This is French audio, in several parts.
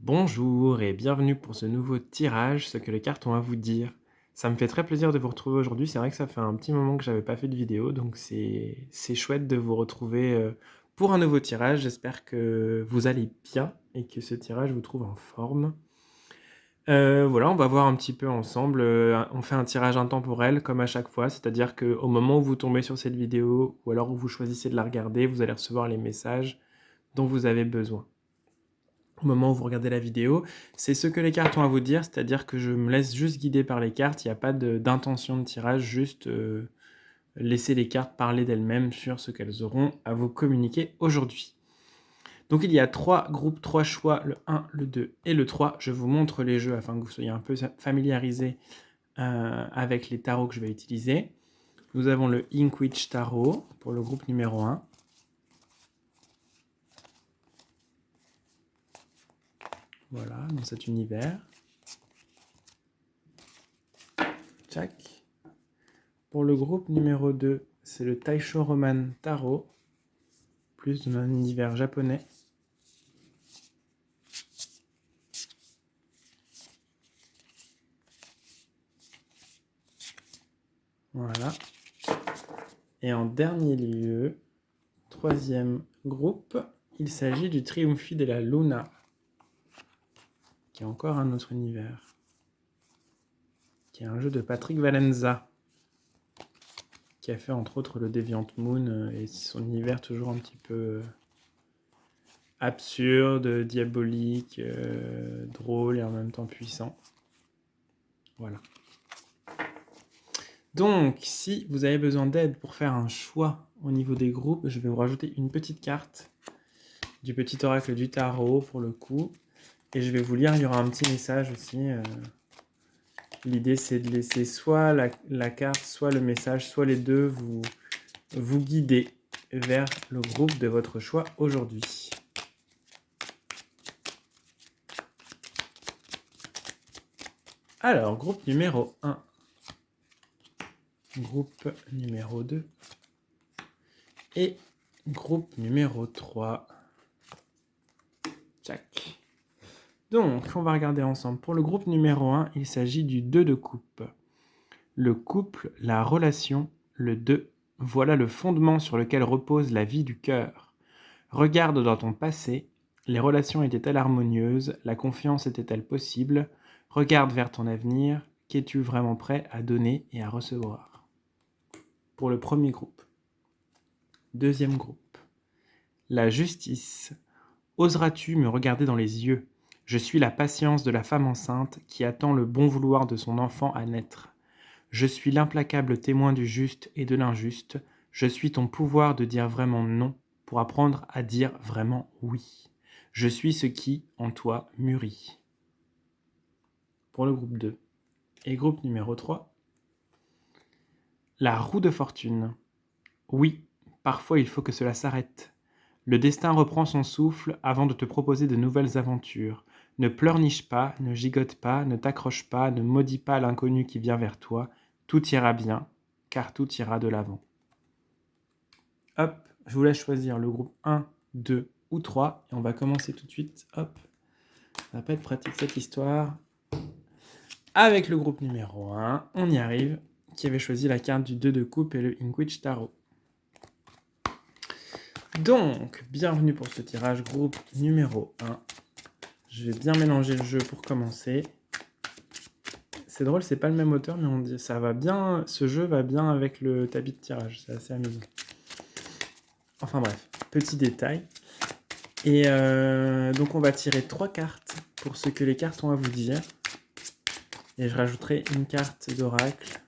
Bonjour et bienvenue pour ce nouveau tirage, ce que les cartes ont à vous dire. Ça me fait très plaisir de vous retrouver aujourd'hui, c'est vrai que ça fait un petit moment que j'avais pas fait de vidéo, donc c'est chouette de vous retrouver pour un nouveau tirage. J'espère que vous allez bien et que ce tirage vous trouve en forme. Voilà, on va voir un petit peu ensemble, on fait un tirage intemporel comme à chaque fois, c'est-à-dire qu'au moment où vous tombez sur cette vidéo ou alors où vous choisissez de la regarder, vous allez recevoir les messages dont vous avez besoin. Au moment où vous regardez la vidéo, c'est ce que les cartes ont à vous dire, c'est-à-dire que je me laisse juste guider par les cartes, il n'y a pas d'intention de tirage, juste laisser les cartes parler d'elles-mêmes sur ce qu'elles auront à vous communiquer aujourd'hui. Donc il y a 3 groupes, 3 choix, le 1, le 2 et le 3. Je vous montre les jeux afin que vous soyez un peu familiarisés avec les tarots que je vais utiliser. Nous avons le Inkwitch Tarot pour le groupe numéro 1. Voilà, dans cet univers. Tchac. Pour le groupe numéro 2, c'est le Taisho Roman Tarot, plus dans un univers japonais. Voilà. Et en dernier lieu, troisième groupe, il s'agit du Triumphi de la Luna, qui est encore un autre univers, qui est un jeu de Patrick Valenza, qui a fait entre autres le Deviant Moon, et son univers toujours un petit peu absurde, diabolique, drôle et en même temps puissant. Voilà. Donc, si vous avez besoin d'aide pour faire un choix au niveau des groupes, je vais vous rajouter une petite carte du petit oracle du tarot pour le coup. Et je vais vous lire, il y aura un petit message aussi. L'idée, c'est de laisser soit la carte, soit le message, soit les deux vous guider vers le groupe de votre choix aujourd'hui. Alors, groupe numéro 1. Groupe numéro 2. Et groupe numéro 3. Tchac. Donc, on va regarder ensemble. Pour le groupe numéro 1, il s'agit du 2 de coupe. Le couple, la relation, le 2. Voilà le fondement sur lequel repose la vie du cœur. Regarde dans ton passé. Les relations étaient-elles harmonieuses? La confiance était-elle possible? Regarde vers ton avenir. Qu'es-tu vraiment prêt à donner et à recevoir? Pour le premier groupe. Deuxième groupe. La justice. Oseras-tu me regarder dans les yeux? Je suis la patience de la femme enceinte qui attend le bon vouloir de son enfant à naître. Je suis l'implacable témoin du juste et de l'injuste. Je suis ton pouvoir de dire vraiment non pour apprendre à dire vraiment oui. Je suis ce qui, en toi, mûrit. Pour le groupe 2. Et groupe numéro 3. La roue de fortune. Oui, parfois il faut que cela s'arrête. Le destin reprend son souffle avant de te proposer de nouvelles aventures. Ne pleurniche pas, ne gigote pas, ne t'accroche pas, ne maudis pas l'inconnu qui vient vers toi. Tout ira bien, car tout ira de l'avant. Hop, je vous laisse choisir le groupe 1, 2 ou 3. Et on va commencer tout de suite. Hop, ça va pas être pratique cette histoire. Avec le groupe numéro 1, on y arrive, qui avait choisi la carte du 2 de coupe et le Inkwitch Tarot. Donc, bienvenue pour ce tirage groupe numéro 1. Je vais bien mélanger le jeu pour commencer. C'est drôle, c'est pas le même auteur, mais on dit ça va bien. Ce jeu va bien avec le tapis de tirage, c'est assez amusant. Enfin bref, petit détail. Et donc on va tirer 3 cartes pour ce que les cartes ont à vous dire. Et je rajouterai une carte d'oracle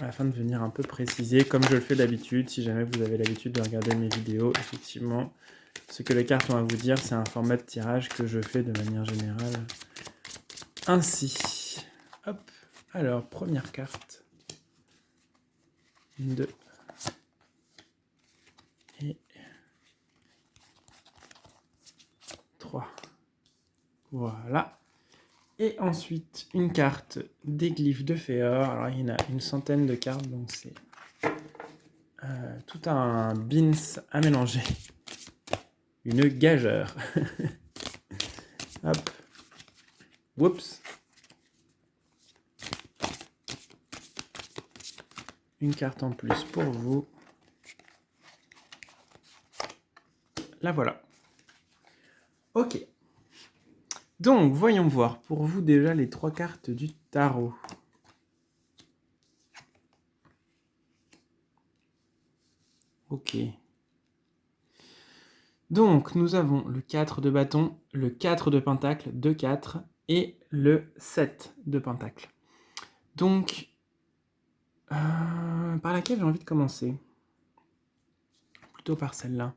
afin de venir un peu préciser, comme je le fais d'habitude, si jamais vous avez l'habitude de regarder mes vidéos, effectivement, ce que les cartes ont à vous dire, c'est un format de tirage que je fais de manière générale ainsi. Hop, alors, première carte. 2. Et 3. Voilà. Et ensuite, une carte des glyphes de Féor. Alors, il y en a une centaine de cartes, donc c'est tout un beans à mélanger. Une gageure. Hop. Oups. Une carte en plus pour vous. La voilà. Ok. Donc, voyons voir pour vous déjà les 3 cartes du tarot. Ok. Donc, nous avons le 4 de bâton, le 4 de pentacle, 2-4, et le 7 de pentacle. Donc, par laquelle j'ai envie de commencer? Plutôt par celle-là.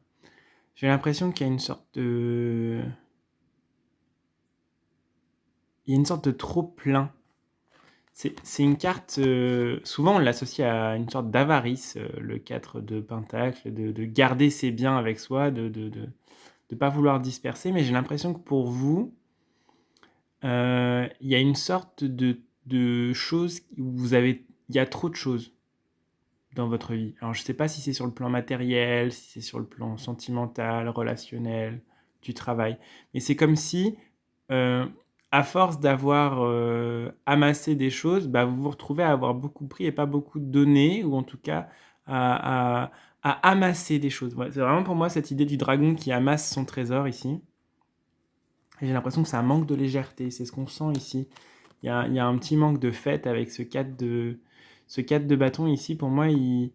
J'ai l'impression qu'il y a une sorte de... Il y a une sorte de trop-plein. C'est une carte... souvent, on l'associe à une sorte d'avarice, le 4 de pentacle, de garder ses biens avec soi, de pas vouloir disperser. Mais j'ai l'impression que pour vous, il y a une sorte de chose où vous avez... Il y a trop de choses dans votre vie. Alors, je ne sais pas si c'est sur le plan matériel, si c'est sur le plan sentimental, relationnel, du travail. Mais c'est comme si, à force d'avoir amassé des choses, bah, vous vous retrouvez à avoir beaucoup pris et pas beaucoup donné, ou en tout cas à amasser des choses. Ouais, c'est vraiment pour moi cette idée du dragon qui amasse son trésor ici. Et j'ai l'impression que ça manque de légèreté. C'est ce qu'on sent ici. Il y a un petit manque de fête avec ce 4 de bâton ici. Pour moi, il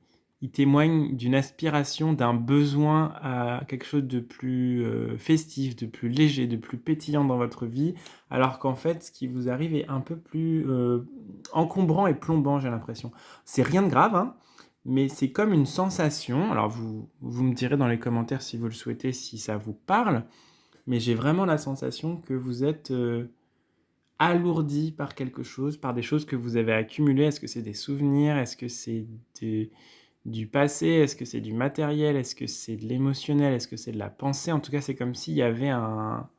témoigne d'une aspiration, d'un besoin à quelque chose de plus festif, de plus léger, de plus pétillant dans votre vie, alors qu'en fait, ce qui vous arrive est un peu plus encombrant et plombant, j'ai l'impression. C'est rien de grave, hein, mais c'est comme une sensation. Alors, vous me direz dans les commentaires si vous le souhaitez, si ça vous parle, mais j'ai vraiment la sensation que vous êtes alourdi par quelque chose, par des choses que vous avez accumulées. Est-ce que c'est des souvenirs? Est-ce que c'est du passé? Est-ce que c'est du matériel? Est-ce que c'est de l'émotionnel? Est-ce que c'est de la pensée? En tout cas, c'est comme s'il y avait un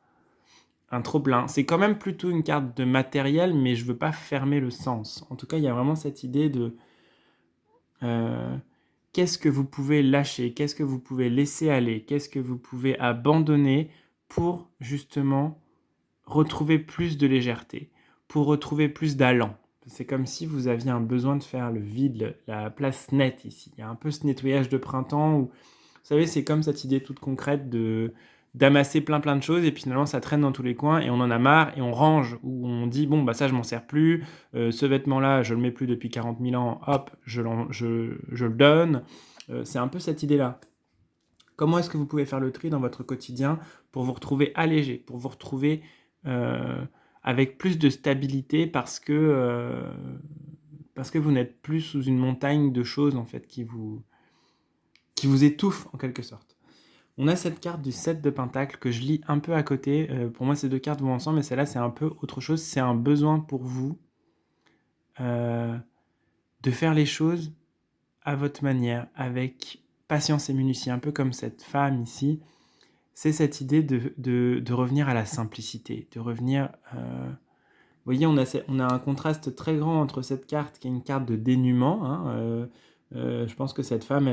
trop-plein. C'est quand même plutôt une carte de matériel, mais je veux pas fermer le sens. En tout cas, il y a vraiment cette idée de qu'est-ce que vous pouvez lâcher? Qu'est-ce que vous pouvez laisser aller? Qu'est-ce que vous pouvez abandonner pour justement retrouver plus de légèreté, pour retrouver plus d'allant? C'est comme si vous aviez un besoin de faire le vide, la place nette ici. Il y a un peu ce nettoyage de printemps où, vous savez, c'est comme cette idée toute concrète d'amasser plein de choses et puis finalement ça traîne dans tous les coins et on en a marre et on range, ou on dit bon bah ça je m'en sers plus, ce vêtement là je le mets plus depuis 40 000 ans, hop je le donne. C'est un peu cette idée là. Comment est-ce que vous pouvez faire le tri dans votre quotidien pour vous retrouver allégé, pour vous retrouver avec plus de stabilité parce que vous n'êtes plus sous une montagne de choses en fait qui vous étouffent en quelque sorte. On a cette carte du 7 de pentacle que je lis un peu à côté. Pour moi, ces deux cartes vont ensemble, mais celle-là, c'est un peu autre chose. C'est un besoin pour vous de faire les choses à votre manière, avec patience et minutie, un peu comme cette femme ici. C'est cette idée de revenir à la simplicité, de revenir... vous voyez, on a un contraste très grand entre cette carte qui est une carte de dénuement. Hein, je pense que cette femme,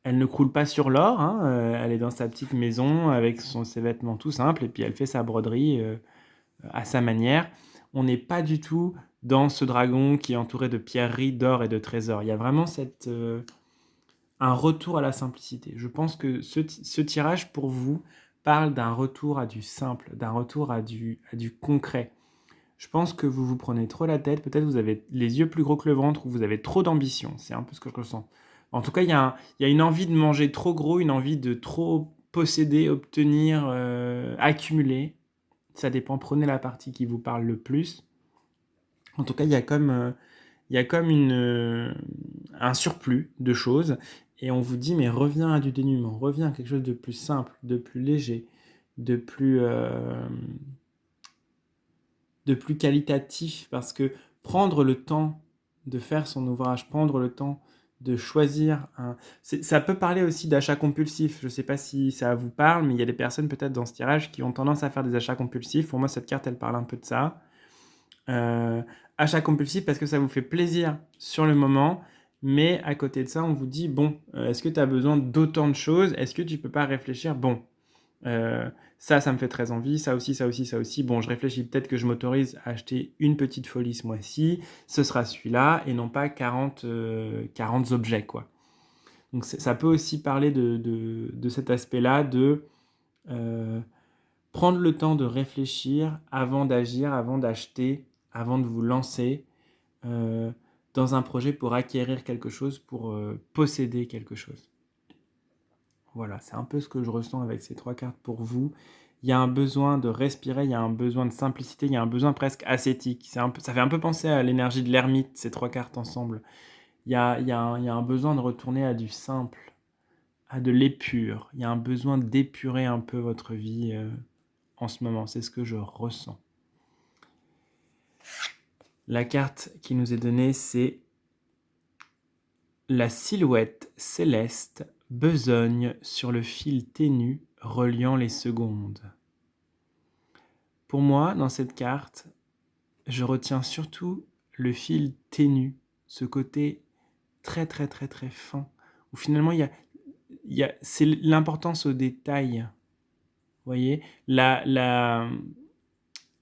elle ne croule pas sur l'or, hein, elle est dans sa petite maison avec ses vêtements tout simples et puis elle fait sa broderie à sa manière. On n'est pas du tout dans ce dragon qui est entouré de pierreries, d'or et de trésors. Il y a vraiment un retour à la simplicité. Je pense que ce tirage pour vous parle d'un retour à du simple, d'un retour à du concret. Je pense que vous vous prenez trop la tête, peut-être vous avez les yeux plus gros que le ventre ou vous avez trop d'ambition, c'est un peu ce que je ressens. En tout cas, il y a une envie de manger trop gros, une envie de trop posséder, obtenir, accumuler. Ça dépend, prenez la partie qui vous parle le plus. En tout cas, il y a comme un surplus de choses et on vous dit mais reviens à du dénuement, reviens à quelque chose de plus simple, de plus léger, de plus qualitatif, parce que prendre le temps de faire son ouvrage, prendre le temps de choisir ça peut parler aussi d'achat compulsif. Je ne sais pas si ça vous parle, mais il y a des personnes peut-être dans ce tirage qui ont tendance à faire des achats compulsifs. Pour moi, cette carte, elle parle un peu de ça. Achat compulsif parce que ça vous fait plaisir sur le moment, mais à côté de ça, on vous dit, bon, est-ce que tu as besoin d'autant de choses? Est-ce que tu peux pas réfléchir? Bon, Ça me fait très envie, ça aussi, ça aussi, ça aussi. Bon, je réfléchis, peut-être que je m'autorise à acheter une petite folie ce mois-ci, ce sera celui-là, et non pas 40 objets, quoi. Donc ça peut aussi parler de cet aspect-là, de prendre le temps de réfléchir avant d'agir, avant d'acheter, avant de vous lancer dans un projet pour acquérir quelque chose, pour posséder quelque chose. Voilà, c'est un peu ce que je ressens avec ces 3 cartes pour vous. Il y a un besoin de respirer, il y a un besoin de simplicité, il y a un besoin presque ascétique. Ça fait un peu penser à l'énergie de l'ermite, ces 3 cartes ensemble. Il y a un besoin de retourner à du simple, à de l'épure. Il y a un besoin d'épurer un peu votre vie en ce moment. C'est ce que je ressens. La carte qui nous est donnée, c'est la silhouette céleste besogne sur le fil ténu reliant les secondes. Pour moi, dans cette carte, je retiens surtout le fil ténu, ce côté très très très très fin, où finalement c'est l'importance au détail. Vous voyez, les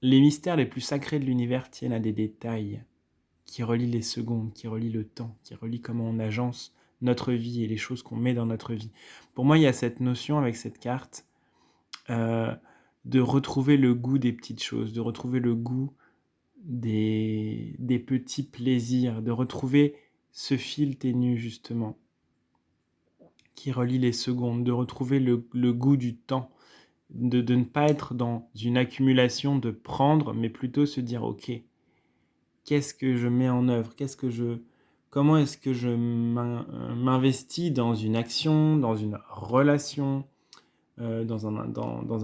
mystères les plus sacrés de l'univers tiennent à des détails qui relient les secondes, qui relient le temps, qui relient comment on agence notre vie et les choses qu'on met dans notre vie. Pour moi, il y a cette notion avec cette carte de retrouver le goût des petites choses, de retrouver le goût des petits plaisirs, de retrouver ce fil ténu justement qui relie les secondes, de retrouver le goût du temps, de ne pas être dans une accumulation de prendre, mais plutôt se dire ok, qu'est-ce que je mets en œuvre, comment est-ce que je m'investis dans une action, dans une relation, dans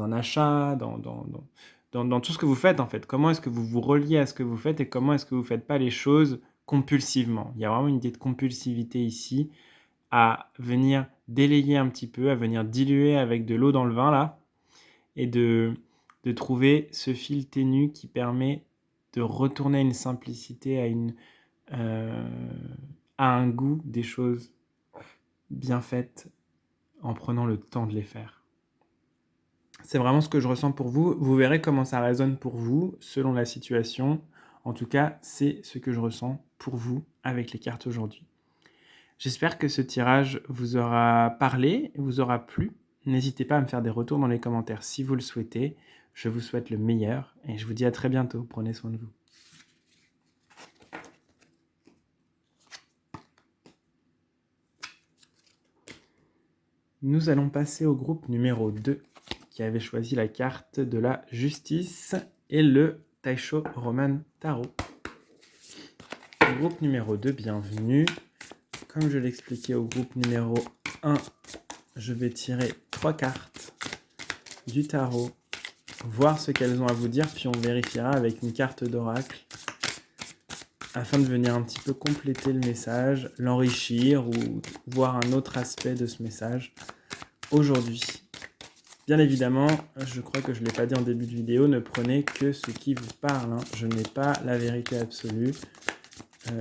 un achat, dans tout ce que vous faites en fait. Comment est-ce que vous vous reliez à ce que vous faites et comment est-ce que vous ne faites pas les choses compulsivement. Il y a vraiment une idée de compulsivité ici, à venir délayer un petit peu, à venir diluer avec de l'eau dans le vin là, et de trouver ce fil ténu qui permet de retourner à une simplicité, à un goût des choses bien faites en prenant le temps de les faire. C'est vraiment ce que je ressens pour vous. Vous verrez comment ça résonne pour vous selon la situation. En tout cas, c'est ce que je ressens pour vous avec les cartes aujourd'hui. J'espère que ce tirage vous aura parlé, vous aura plu. N'hésitez pas à me faire des retours dans les commentaires si vous le souhaitez. Je vous souhaite le meilleur et je vous dis à très bientôt. Prenez soin de vous. Nous allons passer au groupe numéro 2 qui avait choisi la carte de la justice et le Taisho Roman Tarot. Groupe numéro 2, bienvenue. Comme je l'expliquais au groupe numéro 1, je vais tirer 3 cartes du tarot, voir ce qu'elles ont à vous dire, puis on vérifiera avec une carte d'oracle afin de venir un petit peu compléter le message, l'enrichir ou voir un autre aspect de ce message aujourd'hui. Bien évidemment, je crois que je ne l'ai pas dit en début de vidéo, ne prenez que ce qui vous parle. Hein. Je n'ai pas la vérité absolue.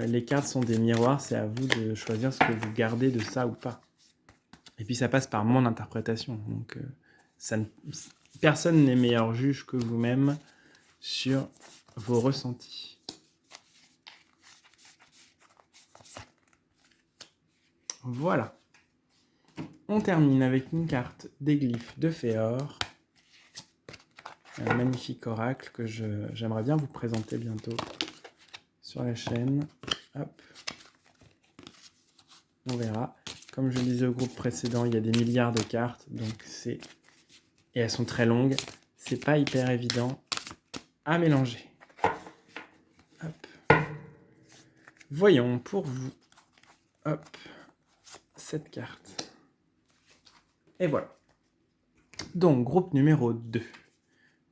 Les cartes sont des miroirs, c'est à vous de choisir ce que vous gardez de ça ou pas. Et puis ça passe par mon interprétation. Donc personne n'est meilleur juge que vous-même sur vos ressentis. Voilà. On termine avec une carte des glyphes de Féor. Un magnifique oracle que j'aimerais bien vous présenter bientôt sur la chaîne. Hop. On verra. Comme je le disais au groupe précédent, il y a des milliards de cartes, donc et elles sont très longues. C'est pas hyper évident à mélanger. Hop. Voyons pour vous. Hop. Cette carte. Et voilà. Donc, groupe numéro 2.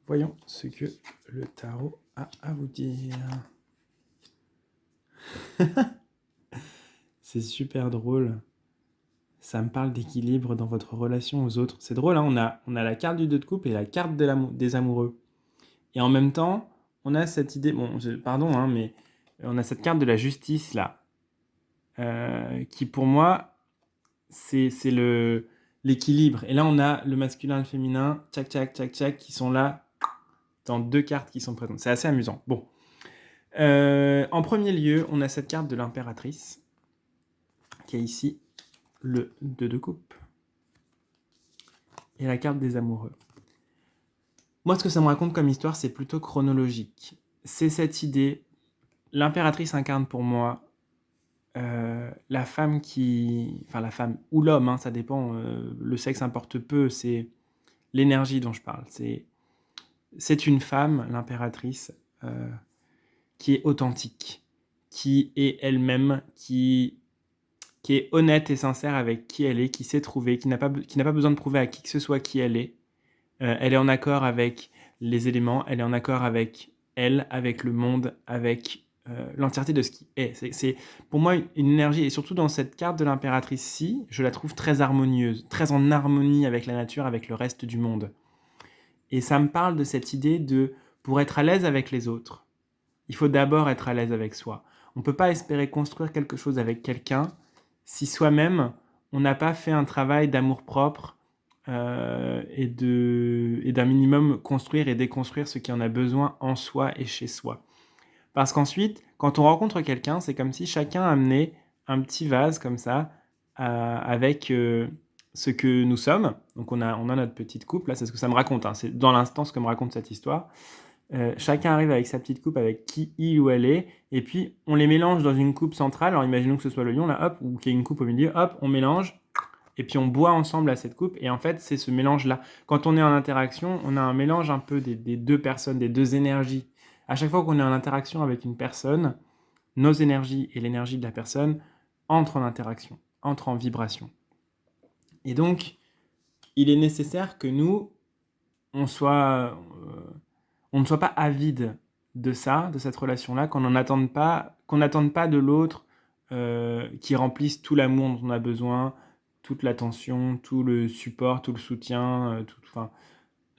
Voyons ce que le tarot a à vous dire. C'est super drôle. Ça me parle d'équilibre dans votre relation aux autres. C'est drôle, hein, on a la carte du 2 de coupe et la carte des amoureux. Et en même temps, on a cette idée... pardon, hein, mais on a cette carte de la justice, là. Qui, pour moi, c'est l'équilibre. Et là, on a le masculin et le féminin, tchac, tchac, tchac, tchac, qui sont là dans 2 cartes qui sont présentes. C'est assez amusant. Bon. En premier lieu, on a cette carte de l'impératrice, qui est ici le 2 de coupe. Et la carte des amoureux. Moi, ce que ça me raconte comme histoire, c'est plutôt chronologique. C'est cette idée, l'impératrice incarne pour moi la femme enfin la femme ou l'homme, hein, ça dépend, le sexe importe peu, c'est l'énergie dont je parle. C'est une femme, l'impératrice, qui est authentique, qui est elle-même, qui est honnête et sincère avec qui elle est, qui sait trouver, qui n'a pas besoin de prouver à qui que ce soit qui elle est. Elle est en accord avec les éléments, elle est en accord avec elle, avec le monde, avec l'entièreté de ce qui est. C'est pour moi une énergie, et surtout dans cette carte de l'impératrice-ci, je la trouve très harmonieuse, très en harmonie avec la nature, avec le reste du monde. Et ça me parle de cette idée de, pour être à l'aise avec les autres, il faut d'abord être à l'aise avec soi. On ne peut pas espérer construire quelque chose avec quelqu'un si soi-même, on n'a pas fait un travail d'amour-propre et d'un minimum construire et déconstruire ce qui en a besoin en soi et chez soi. Parce qu'ensuite, quand on rencontre quelqu'un, c'est comme si chacun amenait un petit vase comme ça, avec ce que nous sommes. Donc on a notre petite coupe, là c'est ce que ça me raconte, hein. C'est dans l'instant ce que me raconte cette histoire. Chacun arrive avec sa petite coupe, avec qui il ou elle est, et puis on les mélange dans une coupe centrale. Alors imaginons que ce soit le lion, là, hop, ou qu'il y ait une coupe au milieu, hop, on mélange, et puis on boit ensemble à cette coupe, et en fait c'est ce mélange-là. Quand on est en interaction, on a un mélange un peu des deux personnes, des deux énergies. À chaque fois qu'on est en interaction avec une personne, nos énergies et l'énergie de la personne entrent en interaction, entrent en vibration. Et donc, il est nécessaire que nous, on ne soit pas avide de ça, de cette relation-là, qu'on n'attende pas de l'autre qui remplisse tout l'amour dont on a besoin, toute l'attention, tout le support, tout le soutien, enfin,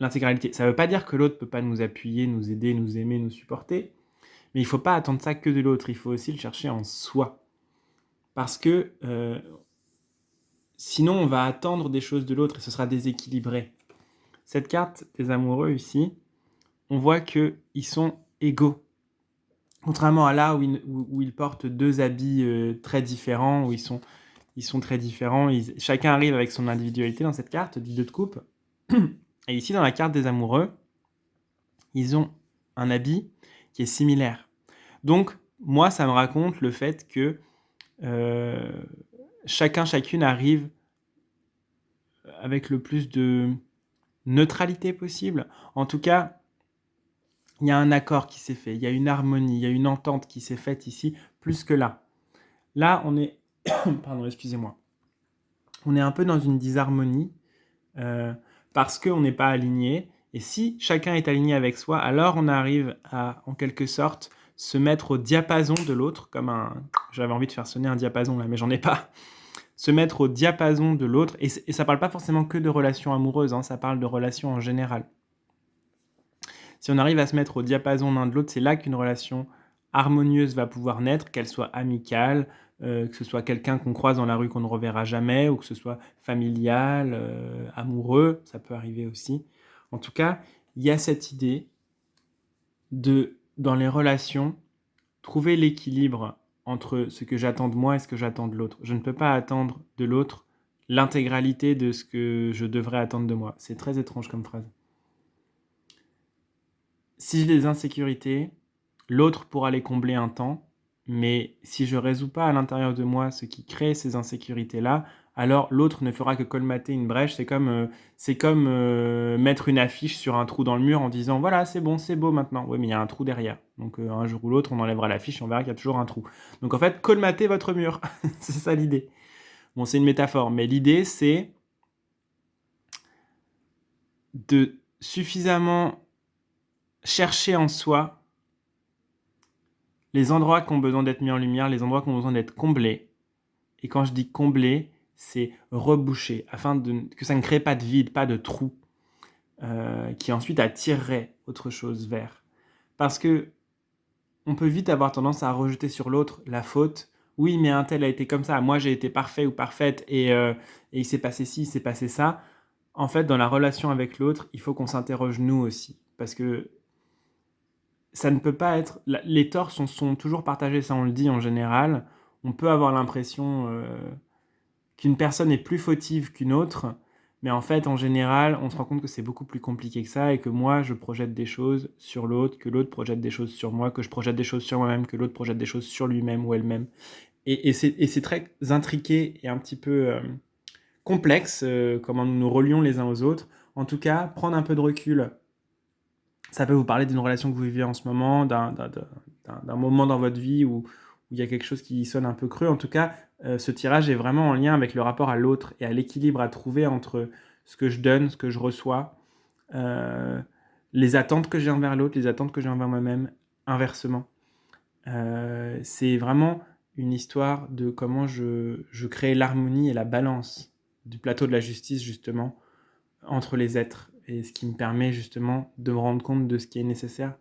l'intégralité. Ça ne veut pas dire que l'autre ne peut pas nous appuyer, nous aider, nous aimer, nous supporter, mais il ne faut pas attendre ça que de l'autre, il faut aussi le chercher en soi. Parce que sinon, on va attendre des choses de l'autre et ce sera déséquilibré. Cette carte des amoureux ici, on voit qu'ils sont égaux. Contrairement à là où ils portent deux habits très différents, où ils sont très différents, chacun arrive avec son individualité dans cette carte du 2 de coupe. Et ici, dans la carte des amoureux, ils ont un habit qui est similaire. Donc, moi, ça me raconte le fait que chacune arrive avec le plus de neutralité possible. En tout cas, il y a un accord qui s'est fait, il y a une harmonie, il y a une entente qui s'est faite ici, plus que là. Là, on est... Pardon, excusez-moi. On est un peu dans une disharmonie parce qu'on n'est pas aligné. Et si chacun est aligné avec soi, alors on arrive à, en quelque sorte, se mettre au diapason de l'autre, comme un... J'avais envie de faire sonner un diapason là, mais j'en ai pas. Se mettre au diapason de l'autre. Et ça parle pas forcément que de relations amoureuses, hein, ça parle de relations en général. Si on arrive à se mettre au diapason l'un de l'autre, c'est là qu'une relation harmonieuse va pouvoir naître, qu'elle soit amicale, que ce soit quelqu'un qu'on croise dans la rue qu'on ne reverra jamais, ou que ce soit familial, amoureux, ça peut arriver aussi. En tout cas, il y a cette idée de, dans les relations, trouver l'équilibre entre ce que j'attends de moi et ce que j'attends de l'autre. Je ne peux pas attendre de l'autre l'intégralité de ce que je devrais attendre de moi. C'est très étrange comme phrase. Si j'ai des insécurités, l'autre pourra les combler un temps, mais si je ne résous pas à l'intérieur de moi ce qui crée ces insécurités-là, alors l'autre ne fera que colmater une brèche. C'est comme mettre une affiche sur un trou dans le mur en disant « Voilà, c'est bon, c'est beau maintenant ». Oui, mais il y a un trou derrière. Donc un jour ou l'autre, on enlèvera l'affiche et on verra qu'il y a toujours un trou. Donc en fait, colmatez votre mur. C'est ça l'idée. Bon, c'est une métaphore, mais l'idée, c'est de suffisamment chercher en soi les endroits qui ont besoin d'être mis en lumière, les endroits qui ont besoin d'être comblés. Et quand je dis combler, c'est reboucher, afin que ça ne crée pas de vide, pas de trou, qui ensuite attirerait autre chose vers. Parce que on peut vite avoir tendance à rejeter sur l'autre la faute oui, mais un tel a été comme ça, moi j'ai été parfait ou parfaite et il s'est passé ci, il s'est passé ça. En fait, dans la relation avec l'autre, il faut qu'on s'interroge nous aussi. Parce que ça ne peut pas être. Les torts sont toujours partagés, ça on le dit en général. On peut avoir l'impression qu'une personne est plus fautive qu'une autre, mais en fait, en général, on se rend compte que c'est beaucoup plus compliqué que ça et que moi, je projette des choses sur l'autre, que l'autre projette des choses sur moi, que je projette des choses sur moi-même, que l'autre projette des choses sur lui-même ou elle-même. Et c'est très intriqué et un petit peu complexe comment nous nous relions les uns aux autres. En tout cas, prendre un peu de recul, ça peut vous parler d'une relation que vous vivez en ce moment, d'un moment dans votre vie où il y a quelque chose qui sonne un peu creux. En tout cas, ce tirage est vraiment en lien avec le rapport à l'autre et à l'équilibre à trouver entre ce que je donne, ce que je reçois, euh, les attentes que j'ai envers l'autre, les attentes que j'ai envers moi-même, inversement. C'est vraiment une histoire de comment je crée l'harmonie et la balance du plateau de la justice, justement, entre les êtres. Et ce qui me permet, justement, de me rendre compte de ce qui est nécessaire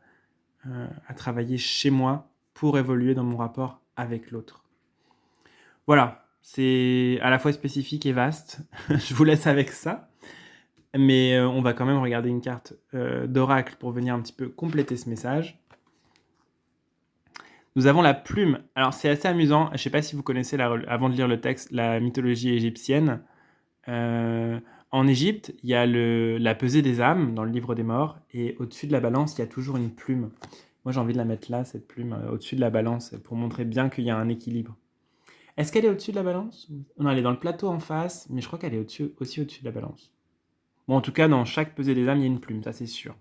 à travailler chez moi pour évoluer dans mon rapport avec l'autre. Voilà, c'est à la fois spécifique et vaste. Je vous laisse avec ça. Mais on va quand même regarder une carte d'oracle pour venir un petit peu compléter ce message. Nous avons la plume. Alors c'est assez amusant. Je ne sais pas si vous connaissez, avant de lire le texte, la mythologie égyptienne. En Égypte, il y a la pesée des âmes dans le livre des morts. Et au-dessus de la balance, il y a toujours une plume. Moi, j'ai envie de la mettre là, cette plume, au-dessus de la balance, pour montrer bien qu'il y a un équilibre. Est-ce qu'elle est au-dessus de la balance ? Non, elle est dans le plateau en face, mais je crois qu'elle est aussi au-dessus de la balance. Bon, en tout cas, dans chaque pesée des âmes, il y a une plume, ça c'est sûr.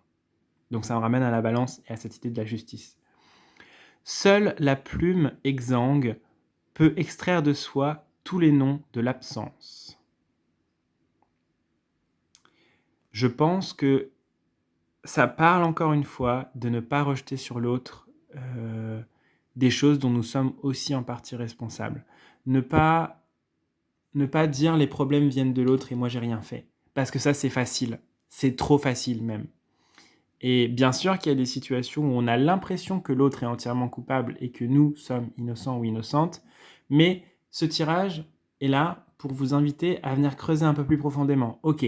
Donc ça me ramène à la balance et à cette idée de la justice. Seule la plume exsangue peut extraire de soi tous les noms de l'absence. Je pense que ça parle encore une fois de ne pas rejeter sur l'autre des choses dont nous sommes aussi en partie responsables. Ne pas dire les problèmes viennent de l'autre et moi j'ai rien fait. Parce que ça c'est facile. C'est trop facile même. Et bien sûr qu'il y a des situations où on a l'impression que l'autre est entièrement coupable et que nous sommes innocents ou innocentes, mais ce tirage est là pour vous inviter à venir creuser un peu plus profondément. Ok,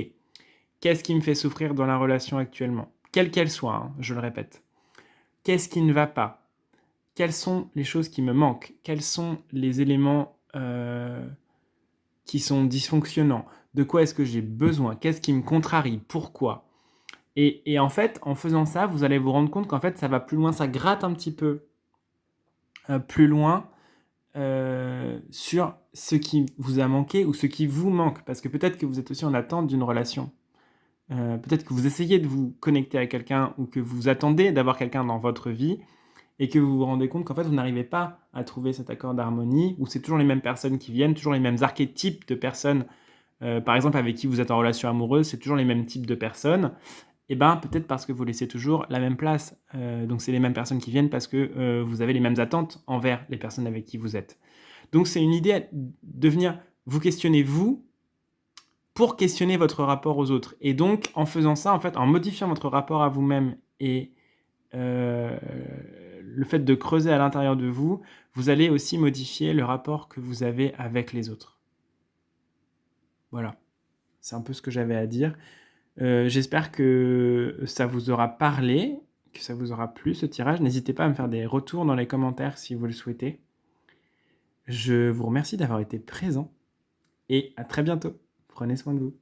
qu'est-ce qui me fait souffrir dans la relation actuellement ? Quelle qu'elle soit, hein, je le répète. Qu'est-ce qui ne va pas ? Quelles sont les choses qui me manquent ? Quels sont les éléments qui sont dysfonctionnants ? De quoi est-ce que j'ai besoin ? Qu'est-ce qui me contrarie ? Pourquoi ? Et en fait, en faisant ça, vous allez vous rendre compte qu'en fait, ça va plus loin, ça gratte un petit peu plus loin sur ce qui vous a manqué ou ce qui vous manque. Parce que peut-être que vous êtes aussi en attente d'une relation. Peut-être que vous essayez de vous connecter à quelqu'un ou que vous attendez d'avoir quelqu'un dans votre vie et que vous vous rendez compte qu'en fait, vous n'arrivez pas à trouver cet accord d'harmonie où c'est toujours les mêmes personnes qui viennent, toujours les mêmes archétypes de personnes, par exemple, avec qui vous êtes en relation amoureuse, c'est toujours les mêmes types de personnes. Et ben peut-être parce que vous laissez toujours la même place. Donc c'est les mêmes personnes qui viennent parce que vous avez les mêmes attentes envers les personnes avec qui vous êtes. Donc c'est une idée de venir vous questionner vous pour questionner votre rapport aux autres. Et donc en faisant ça, en fait, en modifiant votre rapport à vous-même et le fait de creuser à l'intérieur de vous, vous allez aussi modifier le rapport que vous avez avec les autres. Voilà, c'est un peu ce que j'avais à dire. J'espère que ça vous aura parlé, que ça vous aura plu ce tirage. N'hésitez pas à me faire des retours dans les commentaires si vous le souhaitez. Je vous remercie d'avoir été présent et à très bientôt. Prenez soin de vous.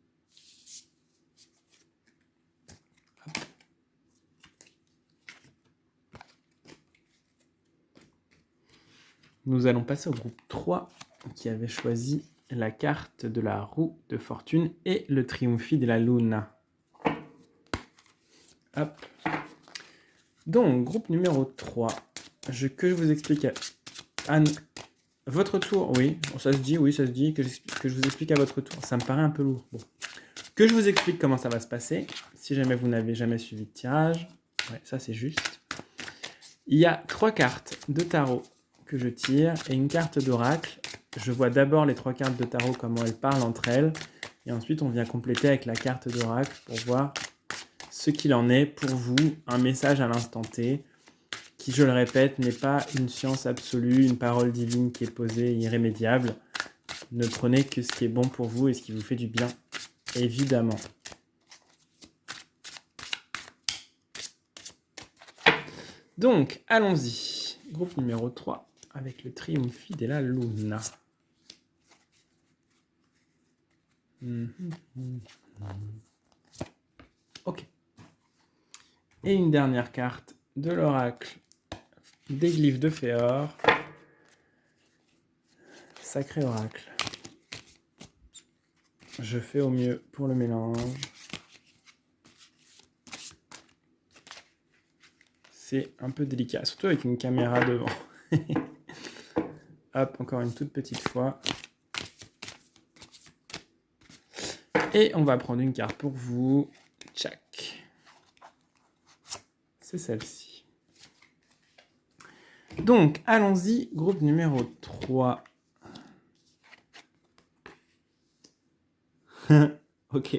Nous allons passer au groupe 3 qui avait choisi la carte de la roue de fortune et le Triumphi de la Luna. Hop. Donc, groupe numéro 3. Que je vous explique à votre tour. Oui, ça se dit, que je vous explique à votre tour. Ça me paraît un peu lourd. Bon. Que je vous explique comment ça va se passer, si jamais vous n'avez jamais suivi de tirage. Ouais, ça c'est juste. Il y a 3 cartes de tarot que je tire et une carte d'oracle. Je vois d'abord les 3 cartes de tarot, comment elles parlent entre elles. Et ensuite, on vient compléter avec la carte d'oracle pour voir ce qu'il en est pour vous, un message à l'instant T qui, je le répète, n'est pas une science absolue, une parole divine qui est posée, irrémédiable. Ne prenez que ce qui est bon pour vous et ce qui vous fait du bien, évidemment. Donc, allons-y. Groupe numéro 3, avec le Triunfi della Luna. Ok. Et une dernière carte de l'oracle des glyphes de Féor. Sacré oracle. Je fais au mieux pour le mélange. C'est un peu délicat, surtout avec une caméra devant. Hop, encore une toute petite fois. Et on va prendre une carte pour vous. Tchac. C'est celle-ci. Donc, allons-y, groupe numéro 3. Ok.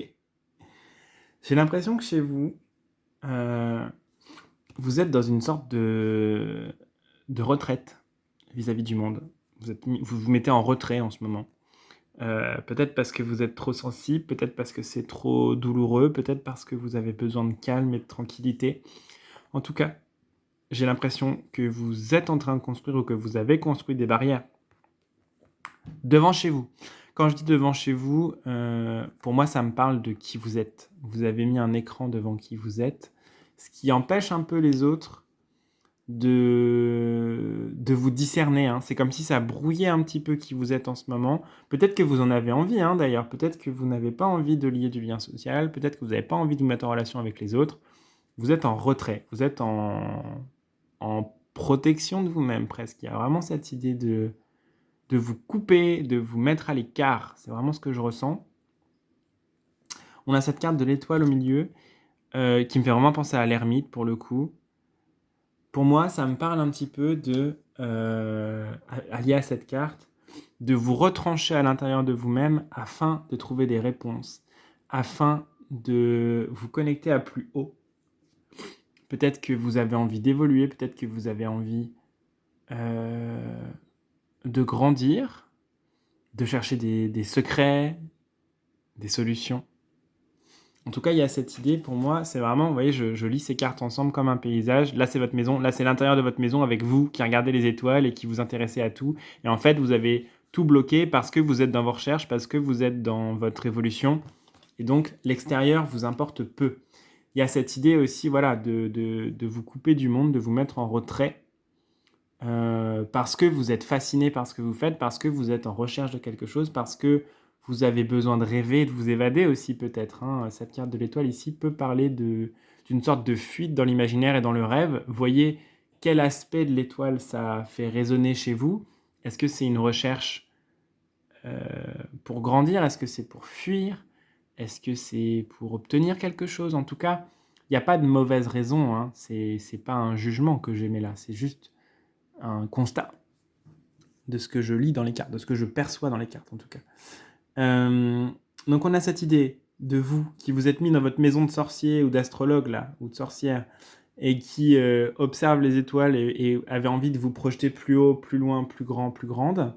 J'ai l'impression que chez vous, vous êtes dans une sorte de retraite vis-à-vis du monde. Vous vous mettez en retrait en ce moment. Peut-être parce que vous êtes trop sensible, peut-être parce que c'est trop douloureux, peut-être parce que vous avez besoin de calme et de tranquillité. En tout cas, j'ai l'impression que vous êtes en train de construire ou que vous avez construit des barrières devant chez vous. Quand je dis devant chez vous, pour moi, ça me parle de qui vous êtes. Vous avez mis un écran devant qui vous êtes, ce qui empêche un peu les autres de vous discerner. Hein. C'est comme si ça brouillait un petit peu qui vous êtes en ce moment. Peut-être que vous en avez envie, hein, d'ailleurs. Peut-être que vous n'avez pas envie de lier du lien social. Peut-être que vous n'avez pas envie de vous mettre en relation avec les autres. Vous êtes en retrait. Vous êtes en protection de vous-même, presque. Il y a vraiment cette idée de vous couper, de vous mettre à l'écart. C'est vraiment ce que je ressens. On a cette carte de l'étoile au milieu qui me fait vraiment penser à l'ermite, pour le coup. Pour moi, ça me parle un petit peu de, allié à cette carte, de vous retrancher à l'intérieur de vous-même afin de trouver des réponses, afin de vous connecter à plus haut. Peut-être que vous avez envie d'évoluer, peut-être que vous avez envie de grandir, de chercher des secrets, des solutions. En tout cas, il y a cette idée, pour moi, c'est vraiment, vous voyez, je lis ces cartes ensemble comme un paysage. Là, c'est votre maison, là, c'est l'intérieur de votre maison avec vous qui regardez les étoiles et qui vous intéressez à tout. Et en fait, vous avez tout bloqué parce que vous êtes dans vos recherches, parce que vous êtes dans votre évolution. Et donc, l'extérieur vous importe peu. Il y a cette idée aussi, voilà, de vous couper du monde, de vous mettre en retrait parce que vous êtes fasciné par ce que vous faites, parce que vous êtes en recherche de quelque chose, parce que vous avez besoin de rêver, de vous évader aussi peut-être. Hein. Cette carte de l'étoile ici peut parler d'une sorte de fuite dans l'imaginaire et dans le rêve. Voyez quel aspect de l'étoile ça fait résonner chez vous. Est-ce que c'est une recherche pour grandir? Est-ce que c'est pour fuir? Est-ce que c'est pour obtenir quelque chose? En tout cas, il n'y a pas de mauvaise raison. Hein. C'est pas un jugement que j'émets là. C'est juste un constat de ce que je lis dans les cartes, de ce que je perçois dans les cartes en tout cas. Donc on a cette idée de vous qui vous êtes mis dans votre maison de sorcier ou d'astrologue là, ou de sorcière, et qui observe les étoiles et avait envie de vous projeter plus haut, plus loin, plus grand, plus grande.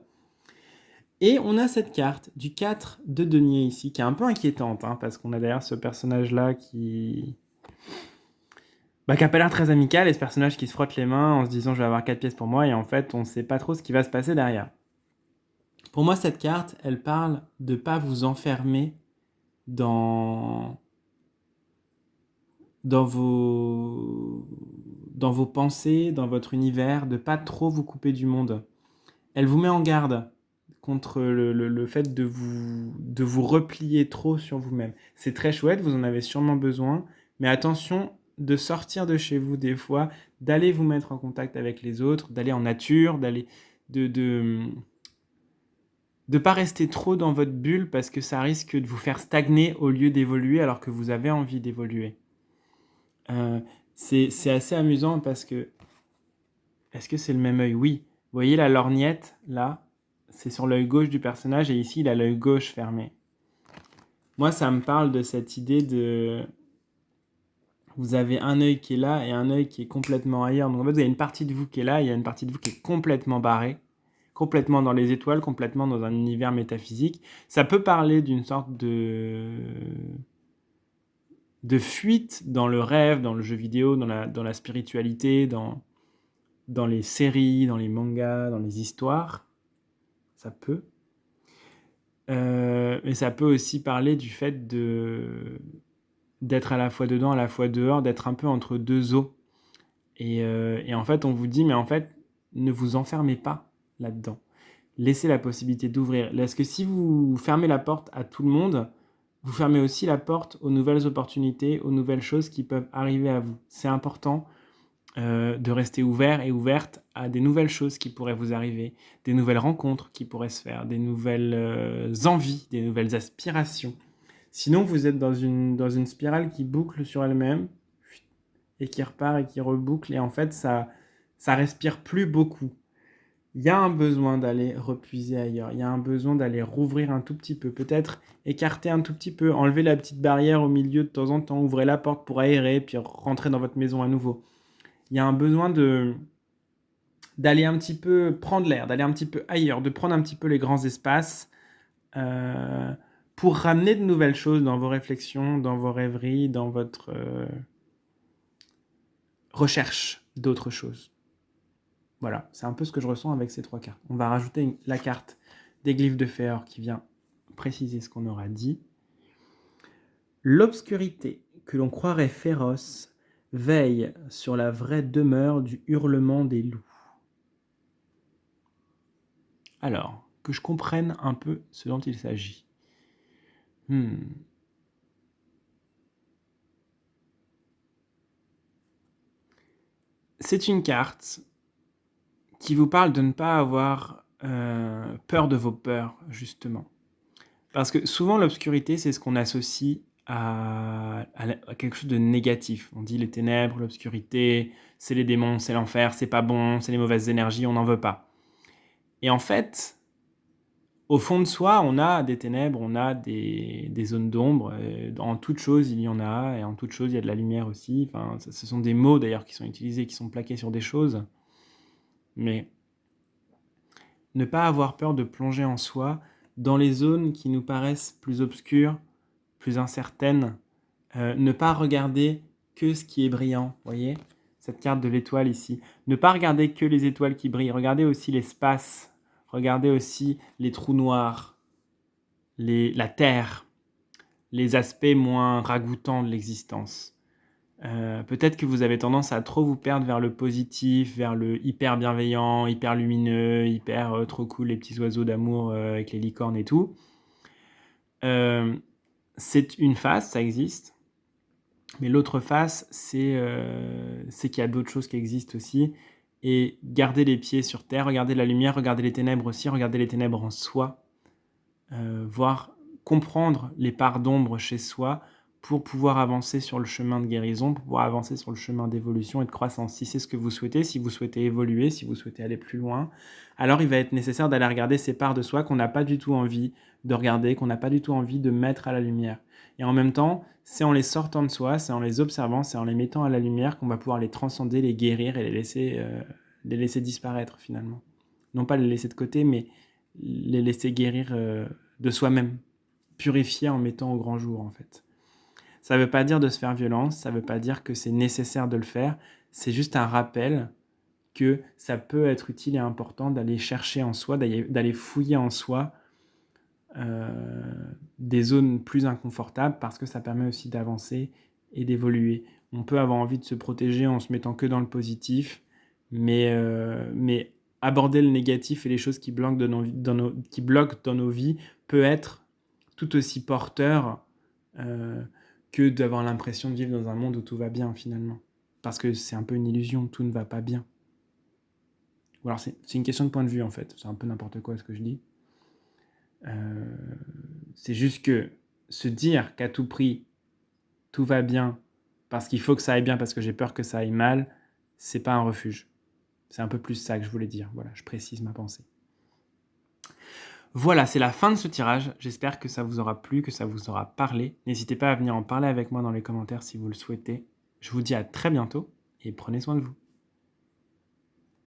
Et on a cette carte du 4 de denier ici, qui est un peu inquiétante, hein, parce qu'on a derrière ce personnage-là qui a pas l'air très amical, et ce personnage qui se frotte les mains en se disant « je vais avoir 4 pièces pour moi », et en fait, on ne sait pas trop ce qui va se passer derrière. Pour moi, cette carte, elle parle de ne pas vous enfermer dans vos pensées, dans votre univers, de ne pas trop vous couper du monde. Elle vous met en garde contre le fait de vous replier trop sur vous-même. C'est très chouette, vous en avez sûrement besoin, mais attention de sortir de chez vous des fois, d'aller vous mettre en contact avec les autres, d'aller en nature, d'aller de pas rester trop dans votre bulle parce que ça risque de vous faire stagner au lieu d'évoluer alors que vous avez envie d'évoluer. C'est assez amusant parce que... Est-ce que c'est le même œil? Oui. Vous voyez la lorgnette, là, c'est sur l'œil gauche du personnage et ici, il a l'œil gauche fermé. Moi, ça me parle de cette idée de... vous avez un œil qui est là et un œil qui est complètement ailleurs. Donc en fait, vous avez une partie de vous qui est là, et il y a une partie de vous qui est complètement barrée, complètement dans les étoiles, complètement dans un univers métaphysique. Ça peut parler d'une sorte de fuite dans le rêve, dans le jeu vidéo, dans la spiritualité, dans les séries, dans les mangas, dans les histoires. Ça peut. Mais ça peut aussi parler du fait d'être à la fois dedans, à la fois dehors, d'être un peu entre deux eaux. Et en fait, on vous dit, mais en fait, ne vous enfermez pas là-dedans. Laissez la possibilité d'ouvrir. Parce que si vous fermez la porte à tout le monde, vous fermez aussi la porte aux nouvelles opportunités, aux nouvelles choses qui peuvent arriver à vous. C'est important de rester ouvert et ouverte à des nouvelles choses qui pourraient vous arriver, des nouvelles rencontres qui pourraient se faire, des nouvelles envies, des nouvelles aspirations. Sinon, vous êtes dans une spirale qui boucle sur elle-même et qui repart et qui reboucle. Et en fait, ça respire plus beaucoup. Il y a un besoin d'aller repuiser ailleurs. Il y a un besoin d'aller rouvrir un tout petit peu. Peut-être écarter un tout petit peu. Enlever la petite barrière au milieu de temps en temps. Ouvrez la porte pour aérer, puis rentrer dans votre maison à nouveau. Il y a un besoin d'aller un petit peu prendre l'air, d'aller un petit peu ailleurs, de prendre un petit peu les grands espaces pour ramener de nouvelles choses dans vos réflexions, dans vos rêveries, dans votre recherche d'autres choses. Voilà, c'est un peu ce que je ressens avec ces trois cartes. On va rajouter la carte des glyphes de Féor qui vient préciser ce qu'on aura dit. L'obscurité que l'on croirait féroce veille sur la vraie demeure du hurlement des loups. Alors, que je comprenne un peu ce dont il s'agit. C'est une carte qui vous parle de ne pas avoir peur de vos peurs, justement. Parce que souvent, l'obscurité, c'est ce qu'on associe à quelque chose de négatif. On dit les ténèbres, l'obscurité, c'est les démons, c'est l'enfer, c'est pas bon, c'est les mauvaises énergies, on n'en veut pas. Et en fait, au fond de soi, on a des ténèbres, on a des zones d'ombre. En toute chose, il y en a, et en toute chose, il y a de la lumière aussi. Enfin, ce sont des mots d'ailleurs qui sont utilisés, qui sont plaqués sur des choses. Mais ne pas avoir peur de plonger en soi dans les zones qui nous paraissent plus obscures, plus incertaines. Ne pas regarder que ce qui est brillant, voyez, cette carte de l'étoile ici. Ne pas regarder que les étoiles qui brillent, regardez aussi l'espace, regardez aussi les trous noirs, la terre, les aspects moins ragoûtants de l'existence. Peut-être que vous avez tendance à trop vous perdre vers le positif, vers le hyper bienveillant, hyper lumineux, hyper trop cool, les petits oiseaux d'amour avec les licornes et tout. C'est une face, ça existe. Mais l'autre face, c'est qu'il y a d'autres choses qui existent aussi. Et garder les pieds sur terre, regarder la lumière, regarder les ténèbres aussi, regarder les ténèbres en soi, voir, comprendre les parts d'ombre chez soi pour pouvoir avancer sur le chemin de guérison, pour pouvoir avancer sur le chemin d'évolution et de croissance. Si c'est ce que vous souhaitez, si vous souhaitez évoluer, si vous souhaitez aller plus loin, alors il va être nécessaire d'aller regarder ces parts de soi qu'on n'a pas du tout envie de regarder, qu'on n'a pas du tout envie de mettre à la lumière. Et en même temps, c'est en les sortant de soi, c'est en les observant, c'est en les mettant à la lumière qu'on va pouvoir les transcender, les guérir et les laisser disparaître finalement. Non pas les laisser de côté, mais les laisser guérir de soi-même, purifier en mettant au grand jour en fait. Ça ne veut pas dire de se faire violence, ça ne veut pas dire que c'est nécessaire de le faire, c'est juste un rappel que ça peut être utile et important d'aller chercher en soi, d'aller fouiller en soi des zones plus inconfortables parce que ça permet aussi d'avancer et d'évoluer. On peut avoir envie de se protéger en se mettant que dans le positif, mais aborder le négatif et les choses qui bloquent dans nos vies peut être tout aussi porteur que d'avoir l'impression de vivre dans un monde où tout va bien finalement. Parce que c'est un peu une illusion, tout ne va pas bien. Ou alors c'est une question de point de vue en fait, c'est un peu n'importe quoi ce que je dis. C'est juste que se dire qu'à tout prix tout va bien parce qu'il faut que ça aille bien parce que j'ai peur que ça aille mal, c'est pas un refuge. C'est un peu plus ça que je voulais dire. Voilà, je précise ma pensée. Voilà, c'est la fin de ce tirage. J'espère que ça vous aura plu, que ça vous aura parlé. N'hésitez pas à venir en parler avec moi dans les commentaires si vous le souhaitez. Je vous dis à très bientôt et prenez soin de vous.